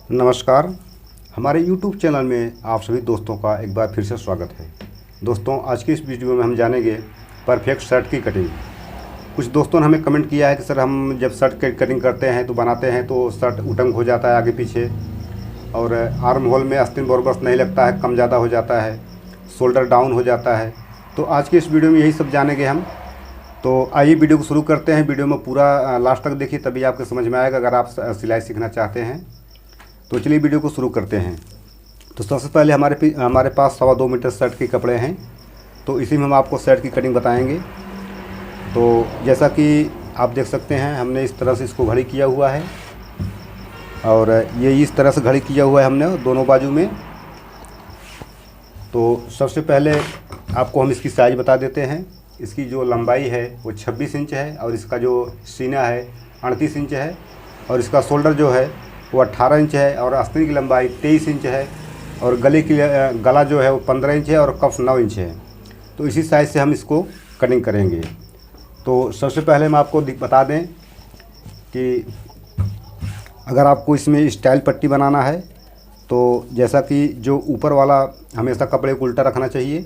नमस्कार। हमारे YouTube channel में आप सभी दोस्तों का एक बार फिर से स्वागत है। दोस्तों, आज की इस वीडियो में हम जानेंगे परफेक्ट शर्ट की कटिंग। कुछ दोस्तों ने हमें कमेंट किया है कि सर हम जब शर्ट की कटिंग करते हैं तो बनाते हैं तो शर्ट उटंग हो जाता है आगे पीछे, और आर्म होल में आस्तीन बरोबर नहीं लगता है, कम ज़्यादा हो जाता है, शोल्डर डाउन हो जाता है। तो आज की इस वीडियो में यही सब जानेंगे हम। तो आइए वीडियो को शुरू करते हैं। वीडियो में पूरा लास्ट तक देखिए, तभी आपको समझ में आएगा अगर आप सिलाई सीखना चाहते हैं। तो चलिए वीडियो को शुरू करते हैं। तो सबसे पहले हमारे पास 2.25 मीटर शर्ट के कपड़े हैं, तो इसी में हम आपको शर्ट की कटिंग बताएंगे। तो जैसा कि आप देख सकते हैं, हमने इस तरह से इसको घड़ी किया हुआ है, और ये इस तरह से घड़ी किया हुआ है हमने दोनों बाजू में। तो सबसे पहले आपको हम इसकी साइज़ बता देते हैं। इसकी जो लंबाई है वो 26 इंच है, और इसका जो सीना है 38 इंच है, और इसका शोल्डर जो है वो 18 इंच है, और आस्तीन की लंबाई 23 इंच है, और गला जो है वो 15 इंच है, और कफ 9 इंच है। तो इसी साइज़ से हम इसको कटिंग करेंगे। तो सबसे पहले हम आपको बता दें कि अगर आपको इसमें स्टाइल पट्टी बनाना है तो जैसा कि जो ऊपर वाला हमेशा कपड़े को उल्टा रखना चाहिए।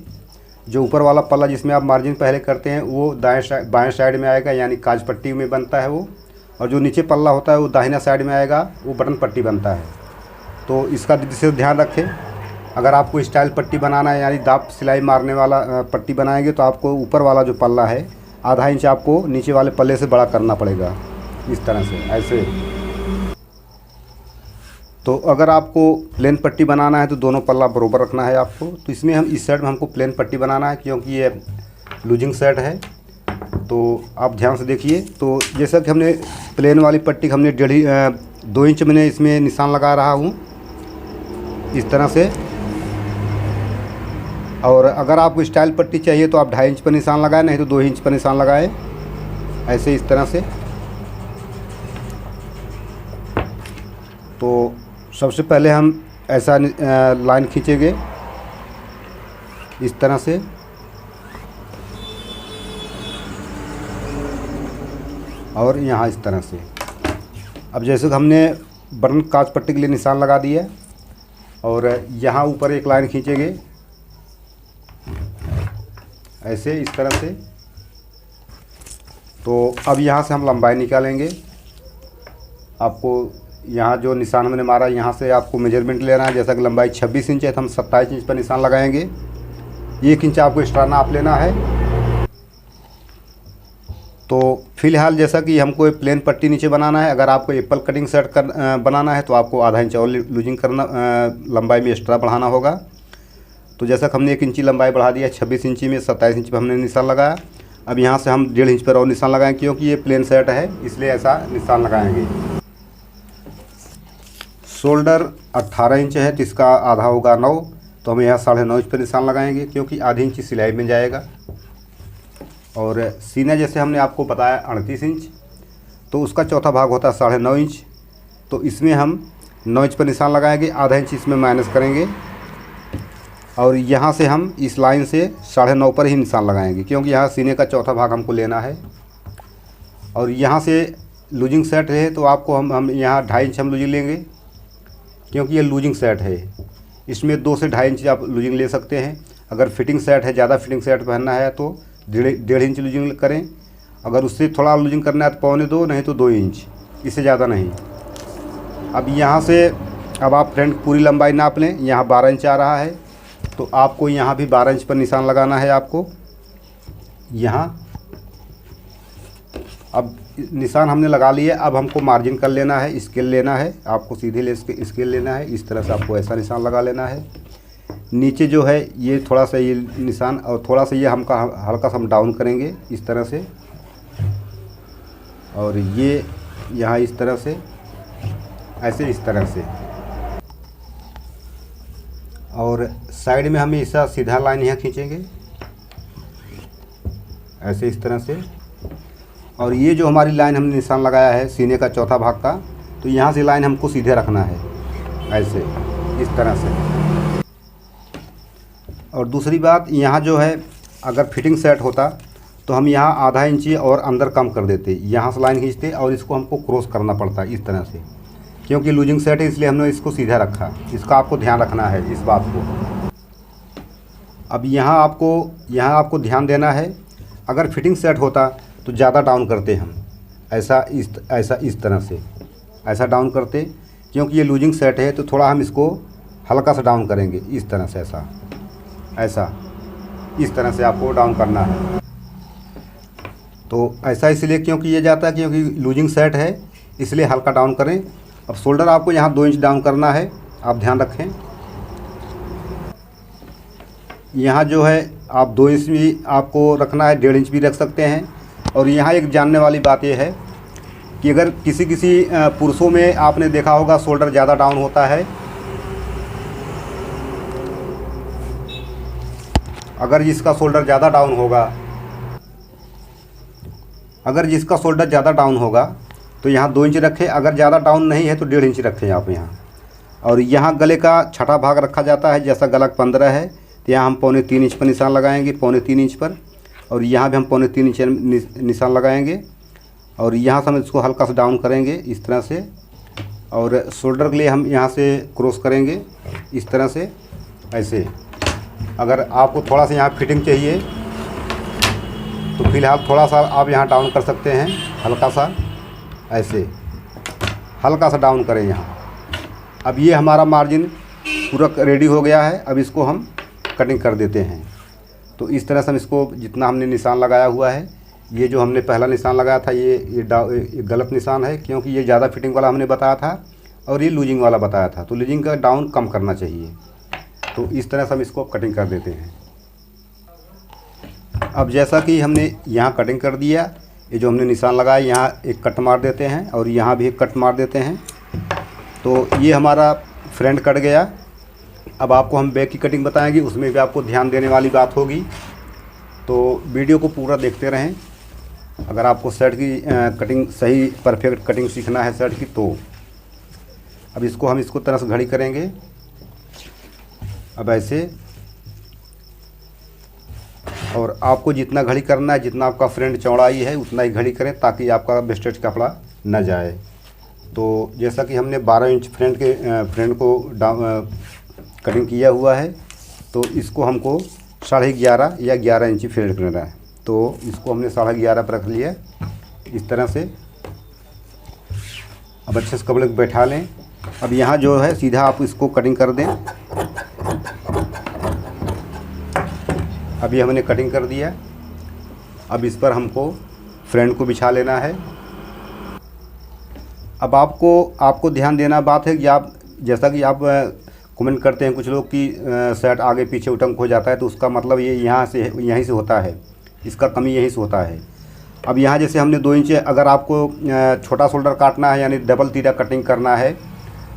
जो ऊपर वाला पल्ला जिसमें आप मार्जिन पहले करते हैं वो बाएँ साइड में आएगा, यानी काज पट्टी में बनता है वो, और जो नीचे पल्ला होता है वो दाहिना साइड में आएगा, वो बटन पट्टी बनता है। तो इसका विशेष ध्यान रखें। अगर आपको स्टाइल पट्टी बनाना है, यानी दाब सिलाई मारने वाला पट्टी बनाएंगे, तो आपको ऊपर वाला जो पल्ला है आधा इंच आपको नीचे वाले पल्ले से बड़ा करना पड़ेगा, इस तरह से ऐसे। तो अगर आपको प्लेन पट्टी बनाना है तो दोनों पल्ला बराबर रखना है आपको। तो इसमें हम इस साइड में हमको प्लेन पट्टी बनाना है, क्योंकि ये लूजिंग सेट है। तो आप ध्यान से देखिए। तो जैसा कि हमने प्लेन वाली पट्टी हमने 2 इंच मैंने इसमें निशान लगा रहा हूँ इस तरह से। और अगर आपको स्टाइल पट्टी चाहिए तो आप 2.5 इंच पर निशान लगाएं, नहीं तो 2 इंच पर निशान लगाएं, ऐसे इस तरह से। तो सबसे पहले हम ऐसा लाइन खींचेंगे इस तरह से, और यहाँ इस तरह से। अब जैसे हमने बटन काज पट्टी के लिए निशान लगा दिया, और यहाँ ऊपर एक लाइन खींचेंगे ऐसे इस तरह से। तो अब यहाँ से हम लंबाई निकालेंगे। आपको यहाँ जो निशान हमने मारा, यहाँ से आपको मेजरमेंट लेना है। जैसा कि लंबाई 26 इंच है तो हम 27 इंच पर निशान लगाएंगे। 1 इंच आपको एक्स्ट्रा नाप लेना है। तो फ़िलहाल जैसा कि हमको प्लेन पट्टी नीचे बनाना है, अगर आपको एप्पल कटिंग सेट बनाना है तो आपको आधा इंच और लूजिंग करना, लंबाई में एक्स्ट्रा बढ़ाना होगा। तो जैसा कि हमने 1 इंची लंबाई बढ़ा दिया, 26 इंची में 27 इंच पर हमने निशान लगाया। अब यहाँ से हम 1.5 इंच पर और निशान लगाएंगे, क्योंकि ये प्लेन सेट है इसलिए ऐसा निशान लगाएंगे। शोल्डर 18 इंच है तो इसका आधा होगा 9, तो हम यहाँ 9.5 इंच पर निशान लगाएंगे, क्योंकि आधी इंची सिलाई में जाएगा। और सीना जैसे हमने आपको बताया 38 इंच, तो उसका चौथा भाग होता है 9.5 इंच। तो इसमें हम 9 इंच पर निशान लगाएंगे, आधा इंच इसमें माइनस करेंगे, और यहाँ से हम इस लाइन से 9.5 पर ही निशान लगाएंगे, क्योंकि यहाँ सीने का चौथा भाग हमको लेना है। और यहाँ से लूजिंग सेट है तो आपको हम यहाँ 2.5 इंच हम लूजिंग लेंगे, क्योंकि ये लूजिंग सेट है। इसमें 2 से 2.5 इंच आप लूजिंग ले सकते हैं। अगर फिटिंग सेट है, ज़्यादा फिटिंग सेट पहनना है तो 1.5 इंच लूजिंग करें। अगर उससे थोड़ा लूजिंग करना है तो 1.25, नहीं तो 2 इंच, इससे ज़्यादा नहीं। अब यहाँ से अब आप फ्रंट पूरी लंबाई नाप लें। यहाँ 12 इंच आ रहा है, तो आपको यहाँ भी 12 इंच पर निशान लगाना है आपको यहाँ। अब निशान हमने लगा लिया। अब हमको मार्जिन कर लेना है, स्केल लेना है, आपको सीधे स्केल लेना है। इस तरह से आपको ऐसा निशान लगा लेना है। नीचे जो है ये थोड़ा सा ये निशान, और थोड़ा सा ये हमका हल्का सा हम डाउन करेंगे इस तरह से, और ये यहाँ इस तरह से, ऐसे इस तरह से। और साइड में हमें ऐसा सीधा लाइन यहाँ खींचेंगे ऐसे इस तरह से। और ये जो हमारी लाइन हमने निशान लगाया है सीने का चौथा भाग का, तो यहाँ से लाइन हमको सीधे रखना है ऐसे इस तरह से। और दूसरी बात, यहाँ जो है अगर फिटिंग सेट होता तो हम यहाँ आधा इंची और अंदर कम कर देते, यहाँ से लाइन खींचते और इसको हमको क्रॉस करना पड़ता है इस तरह से। क्योंकि लूजिंग सेट है इसलिए हमने इसको सीधा रखा। इसका आपको ध्यान रखना है इस बात को। अब यहाँ आपको ध्यान देना है, अगर फिटिंग सेट होता तो ज़्यादा डाउन करते हम, ऐसा इस तरह से ऐसा डाउन करते, क्योंकि ये लूजिंग सेट है तो थोड़ा हम इसको हल्का सा डाउन करेंगे इस तरह से, ऐसा इस तरह से आपको डाउन करना है। तो ऐसा इसलिए क्योंकि ये जाता है क्योंकि लूजिंग सेट है, इसलिए हल्का डाउन करें। अब शोल्डर आपको यहाँ 2 इंच डाउन करना है, आप ध्यान रखें। यहाँ जो है आप 2 इंच भी आपको रखना है, 1.5 इंच भी रख सकते हैं। और यहाँ एक जानने वाली बात यह है कि अगर किसी पुरुषों में आपने देखा होगा शोल्डर ज़्यादा डाउन होता है, अगर जिसका शोल्डर ज़्यादा डाउन होगा तो यहाँ 2 इंच रखें, अगर ज़्यादा डाउन नहीं है तो 1.5 इंच रखें आप यहाँ। और यहाँ गले का छठा भाग रखा जाता है, जैसा गला 15 है तो यहाँ हम 3.25 इंच पर निशान लगाएंगे, 3.25 इंच पर। और यहाँ भी हम 3.25 इंच निशान लगाएंगे और यहाँ से हम इसको हल्का सा डाउन करेंगे इस तरह से। और शोल्डर के लिए हम यहाँ से क्रॉस करेंगे इस तरह से, ऐसे। अगर आपको थोड़ा सा यहाँ फिटिंग चाहिए तो फ़िलहाल थोड़ा सा आप यहाँ डाउन कर सकते हैं, हल्का सा ऐसे, हल्का सा डाउन करें यहाँ। अब ये हमारा मार्जिन पूरा रेडी हो गया है, अब इसको हम कटिंग कर देते हैं। तो इस तरह से हम इसको, जितना हमने निशान लगाया हुआ है, ये जो हमने पहला निशान लगाया था ये गलत निशान है, क्योंकि ये ज़्यादा फिटिंग वाला हमने बताया था और ये लूजिंग वाला बताया था, तो लूजिंग का डाउन कम करना चाहिए। तो इस तरह से हम इसको कटिंग कर देते हैं। अब जैसा कि हमने यहाँ कटिंग कर दिया, ये जो हमने निशान लगाया यहाँ एक कट मार देते हैं और यहाँ भी एक कट मार देते हैं। तो ये हमारा फ्रंट कट गया। अब आपको हम बैक की कटिंग बताएंगे, उसमें भी आपको ध्यान देने वाली बात होगी, तो वीडियो को पूरा देखते रहें। अगर आपको शर्ट की कटिंग सही परफेक्ट कटिंग सीखना है शर्ट की, तो अब इसको हम इसको तरह से घड़ी करेंगे। अब ऐसे, और आपको जितना घड़ी करना है, जितना आपका फ्रंट चौड़ाई है उतना ही घड़ी करें, ताकि आपका वेस्टेज कपड़ा न जाए। तो जैसा कि हमने 12 इंच फ्रंट को कटिंग किया हुआ है, तो इसको हमको 11.5 या 11 इंच फ्रंट करना है। तो इसको हमने 11.5 पर रख लिया इस तरह से। अब अच्छे से कपड़े को बैठा लें। अब यहाँ जो है सीधा आप इसको कटिंग कर दें। अभी हमने कटिंग कर दिया। अब इस पर हमको फ्रंट को बिछा लेना है। अब आपको ध्यान देना बात है कि आप, जैसा कि आप कमेंट करते हैं कुछ लोग कि शर्ट आगे पीछे उटंक हो जाता है, तो उसका मतलब ये यहीं से होता है, इसका कमी यहीं से होता है। अब यहाँ जैसे हमने 2 इंच, अगर आपको छोटा शोल्डर काटना है यानी डबल तीरा कटिंग करना है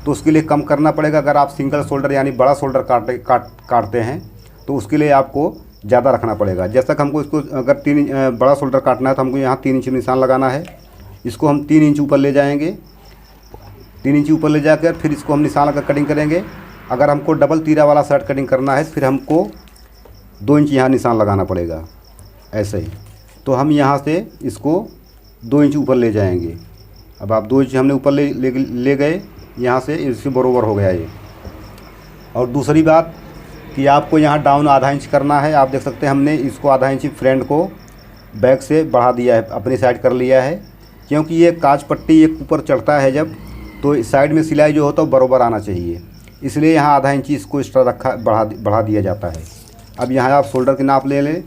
तो उसके लिए कम करना पड़ेगा। अगर आप सिंगल शोल्डर यानी बड़ा शोल्डर काटते हैं तो उसके लिए आपको ज़्यादा रखना पड़ेगा। जैसा कि हमको इसको अगर बड़ा शोल्डर काटना है तो हमको यहाँ 3 इंच निशान लगाना है। इसको हम 3 इंच ऊपर ले जाएंगे, 3 इंच ऊपर ले जाकर फिर इसको हम निशान लगा कटिंग करेंगे। अगर हमको डबल तीरा वाला शर्ट कटिंग करना है फिर हमको 2 इंच यहाँ निशान लगाना पड़ेगा, ऐसे ही। तो हम यहाँ से इसको 2 इंच ऊपर ले जाएंगे। अब आप 2 इंच हमने ऊपर ले गए, यहाँ से इसके बराबर हो गया ये। और दूसरी बात कि आपको यहाँ डाउन आधा इंच करना है। आप देख सकते हैं हमने इसको आधा इंच फ्रंट को बैक से बढ़ा दिया है, अपनी साइड कर लिया है, क्योंकि ये काज पट्टी एक ऊपर चढ़ता है जब, तो साइड में सिलाई जो होता है बराबर आना चाहिए, इसलिए यहाँ आधा इंच इसको एक्स्ट्रा बढ़ा दिया जाता है। अब यहाँ आप शोल्डर की नाप ले लें।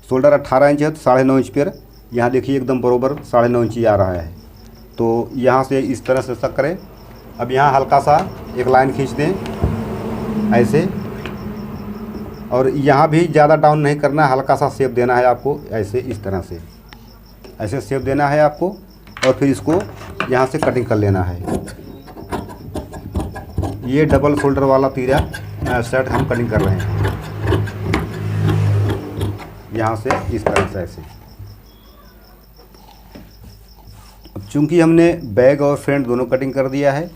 शोल्डर 18 इंच है तो 9.5 इंच पर यहाँ देखिए एकदम बराबर 9.5 इंच ही आ रहा है। तो यहाँ से इस तरह से सक करें। अब यहाँ हल्का सा एक लाइन खींच दें ऐसे, और यहाँ भी ज़्यादा डाउन नहीं करना है, हल्का सा शेप देना है आपको, ऐसे इस तरह से ऐसे शेप देना है आपको। और फिर इसको यहाँ से कटिंग कर लेना है। ये डबल शोल्डर वाला तीरा शर्ट हम कटिंग कर रहे हैं यहाँ से इस तरह से ऐसे। अब चूंकि हमने बैग और फ्रंट दोनों कटिंग कर दिया है,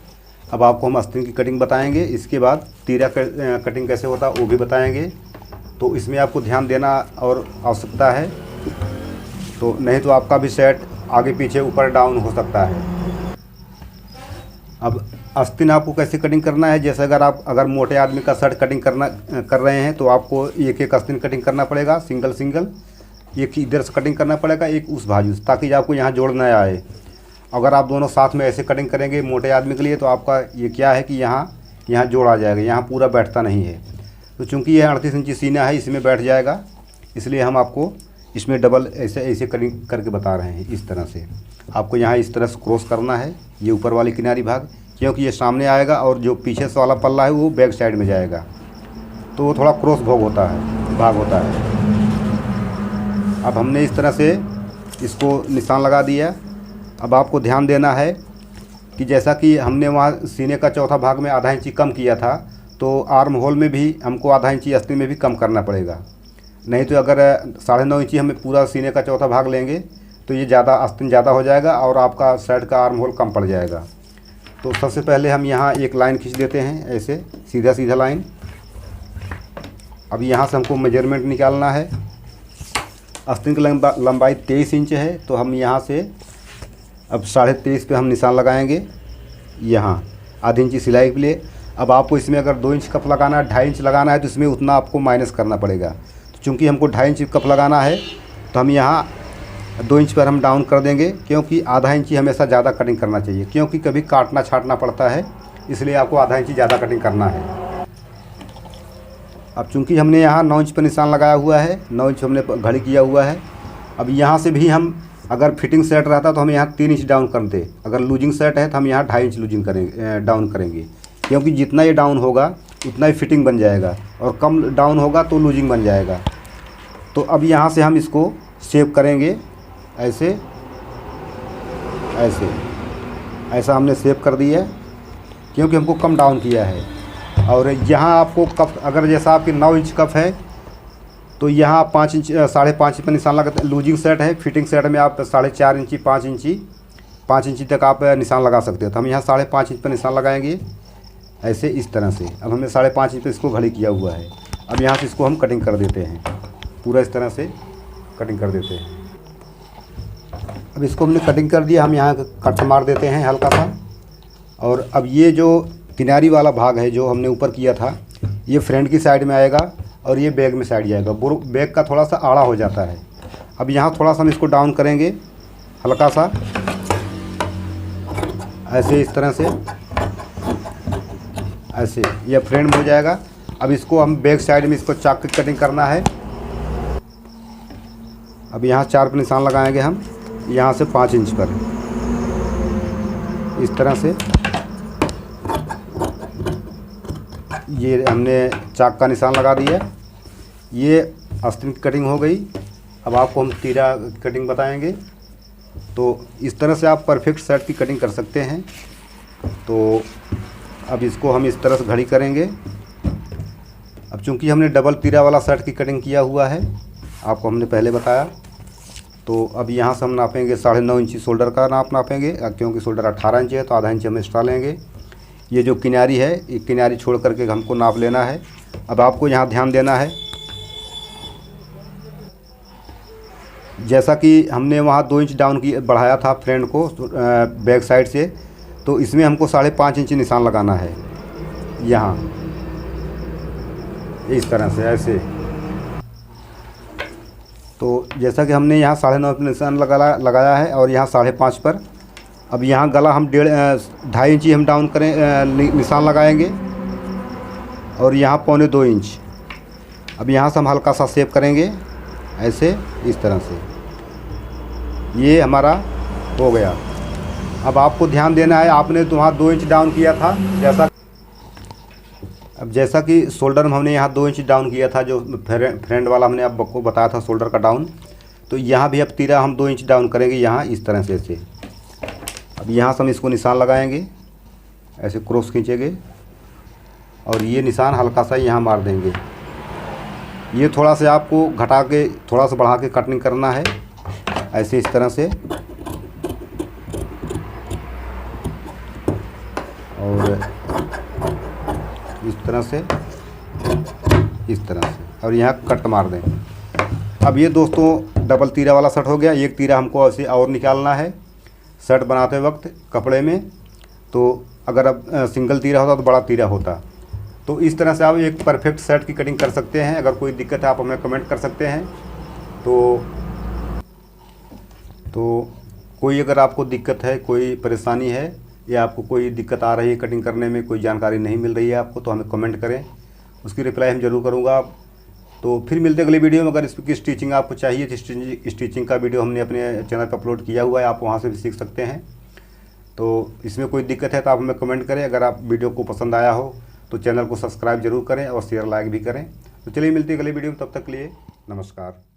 अब आपको हम आस्तीन की कटिंग बताएंगे। इसके बाद तीरा कटिंग कैसे होता है वो भी बताएंगे। तो इसमें आपको ध्यान देना और आवश्यकता है, तो नहीं तो आपका भी शर्ट आगे पीछे ऊपर डाउन हो सकता है। अब आस्तीन आपको कैसे कटिंग करना है, जैसे अगर मोटे आदमी का शर्ट कटिंग कर रहे हैं तो आपको एक एक आस्तीन कटिंग करना पड़ेगा, सिंगल सिंगल। एक इधर से कटिंग करना पड़ेगा, एक उस बाजू से, ताकि आपको यहाँ जोड़ न आए। अगर आप दोनों साथ में ऐसे कटिंग करेंगे मोटे आदमी के लिए तो आपका ये क्या है कि यहाँ जोड़ आ जाएगा, यहाँ पूरा बैठता नहीं है। तो चूँकि ये 38 इंची सीना है, इसमें बैठ जाएगा, इसलिए हम आपको इसमें डबल ऐसे कटिंग करके बता रहे हैं। इस तरह से आपको यहाँ इस तरह से क्रॉस करना है, ये ऊपर वाली किनारी भाग, क्योंकि ये सामने आएगा और जो पीछे से वाला पल्ला है वो बैक साइड में जाएगा, तो वो थोड़ा क्रॉस भाग होता है। अब हमने इस तरह से इसको निशान लगा दिया। अब आपको ध्यान देना है कि जैसा कि हमने वहाँ सीने का चौथा भाग में आधा इंची कम किया था, तो आर्म होल में भी हमको आधा इंची आस्तीन में भी कम करना पड़ेगा। नहीं तो अगर 9.5 इंची हमें पूरा सीने का चौथा भाग लेंगे तो ये ज़्यादा आस्तीन ज़्यादा हो जाएगा और आपका शर्ट का आर्म होल कम पड़ जाएगा। तो सबसे पहले हम यहाँ एक लाइन खींच देते हैं, ऐसे सीधा लाइन। अब यहाँ से हमको मेजरमेंट निकालना है। आस्तीन की लंबाई 23 इंच है, तो हम यहाँ से अब 23.5 पे हम निशान लगाएंगे, यहाँ आधी इंची सिलाई के लिए। अब आपको इसमें अगर 2 इंच कप लगाना है, 2.5 इंच लगाना है, तो इसमें उतना आपको माइनस करना पड़ेगा। तो चूँकि हमको 2.5 इंच कप लगाना है तो हम यहाँ 2 इंच पर हम डाउन कर देंगे, क्योंकि आधा इंची हमेशा ज़्यादा कटिंग करना चाहिए, क्योंकि कभी काटना छाटना पड़ता है, इसलिए आपको आधा इंची ज़्यादा कटिंग करना है। अब चूँकि हमने यहाँ 9 इंच पर निशान लगाया हुआ है, 9 इंच हमने घड़ी किया हुआ है। अब यहाँ से भी हम अगर फिटिंग सेट रहता तो हम यहाँ 3 इंच डाउन करते, अगर लूजिंग सेट है तो हम यहाँ 2.5 इंच लूजिंग डाउन करेंगे, क्योंकि जितना ये डाउन होगा उतना ही फिटिंग बन जाएगा, और कम डाउन होगा तो लूजिंग बन जाएगा। तो अब यहाँ से हम इसको शेप करेंगे, ऐसा हमने शेप कर दिया, क्योंकि हमको कम डाउन किया है। और यहाँ आपको कप, अगर जैसा आपकी 9 इंच कप है तो यहाँ 5 इंच 5.5 इंच पर निशान लगाते। लूजिंग सेट है, फिटिंग सेट में आप 4.5 इंची 5 इंची तक आप निशान लगा सकते हो। तो हम यहाँ 5.5 इंच पर निशान लगाएंगे, ऐसे इस तरह से। अब हमने 5.5 इंच पर इसको घड़ी किया हुआ है। अब यहाँ से इसको हम कटिंग कर देते हैं, पूरा इस तरह से कटिंग कर देते हैं। अब इसको हमने कटिंग कर दिया, हम यहाँ कट मार देते हैं हल्का सा। और अब ये जो किनारी वाला भाग है जो हमने ऊपर किया था, ये फ्रंट की साइड में आएगा और ये बैक में साइड जाएगा। बैक का थोड़ा सा आड़ा हो जाता है। अब यहाँ थोड़ा सा हम इसको डाउन करेंगे हल्का सा, ऐसे इस तरह से, ऐसे ये फ्रंट हो जाएगा। अब इसको हम बैक साइड में इसको चाक की कटिंग करना है। अब यहाँ 4 पर निशान लगाएंगे हम, यहाँ से 5 इंच पर, इस तरह से। ये हमने चाक का निशान लगा दिया। ये आस्तीन की कटिंग हो गई। अब आपको हम तीरा कटिंग बताएंगे। तो इस तरह से आप परफेक्ट शर्ट की कटिंग कर सकते हैं। तो अब इसको हम इस तरह से घड़ी करेंगे। अब चूंकि हमने डबल तीरा वाला शर्ट की कटिंग किया हुआ है, आपको हमने पहले बताया, तो अब यहाँ से हम नापेंगे 9.5 इंची शोल्डर का नाप नापेंगे, क्योंकि शोल्डर 18 इंच है तो आधा इंच हम एक्स्ट्रा लेंगे। ये जो किनारी है, ये किनारी छोड़ करके हमको नाप लेना है। अब आपको यहाँ ध्यान देना है, जैसा कि हमने वहाँ 2 इंच डाउन की बढ़ाया था फ्रंट को बैक साइड से, तो इसमें हमको 5.5 इंच निशान लगाना है यहाँ, इस तरह से ऐसे। तो जैसा कि हमने यहाँ 9.5 पर निशान लगाया है और यहाँ 5.5 पर। अब यहाँ गला हम 2.5 इंची हम डाउन करें, निशान लगाएंगे, और यहाँ 1.25 इंच। अब यहाँ से हम हल्का सा शेप करेंगे, ऐसे इस तरह से। ये हमारा हो गया। अब आपको ध्यान देना है, आपने तो वहाँ 2 इंच डाउन किया था, जैसा कि शोल्डर में हमने यहाँ 2 इंच डाउन किया था, जो फ्रंट वाला हमने आपको बताया था शोल्डर का डाउन। तो यहाँ भी अब तीरा हम 2 इंच डाउन करेंगे, यहाँ इस तरह से ऐसे। अब यहाँ से हम इसको निशान लगाएंगे, ऐसे क्रॉस खींचेंगे, और ये निशान हल्का सा यहाँ मार देंगे। ये थोड़ा सा आपको घटा के थोड़ा सा बढ़ा के कटिंग करना है, ऐसे इस तरह से। और इस तरह से, इस तरह से, और यहाँ कट मार दें। अब ये दोस्तों डबल तीरा वाला शर्ट हो गया। एक तीरा हमको ऐसे और निकालना है शर्ट बनाते वक्त कपड़े में। तो अगर अब सिंगल तीरा होता तो बड़ा तीरा होता। तो इस तरह से आप एक परफेक्ट शर्ट की कटिंग कर सकते हैं। अगर कोई दिक्कत है आप हमें कमेंट कर सकते हैं। तो कोई अगर आपको दिक्कत है, कोई परेशानी है या आपको कोई दिक्कत आ रही है कटिंग करने में, कोई जानकारी नहीं मिल रही है आपको, तो हमें कमेंट करें, उसकी रिप्लाई हम ज़रूर करूँगा। तो फिर मिलते हैं अगली वीडियो में। अगर इसकी स्टिचिंग आपको चाहिए तो स्टिचिंग का वीडियो हमने अपने चैनल पर अपलोड किया हुआ है, आप वहाँ से भी सीख सकते हैं। तो इसमें कोई दिक्कत है तो आप हमें कमेंट करें। अगर आप वीडियो को पसंद आया हो तो चैनल को सब्सक्राइब जरूर करें और शेयर लाइक भी करें। तो चलिए मिलते हैं अगली वीडियो में, तब तक के लिए नमस्कार।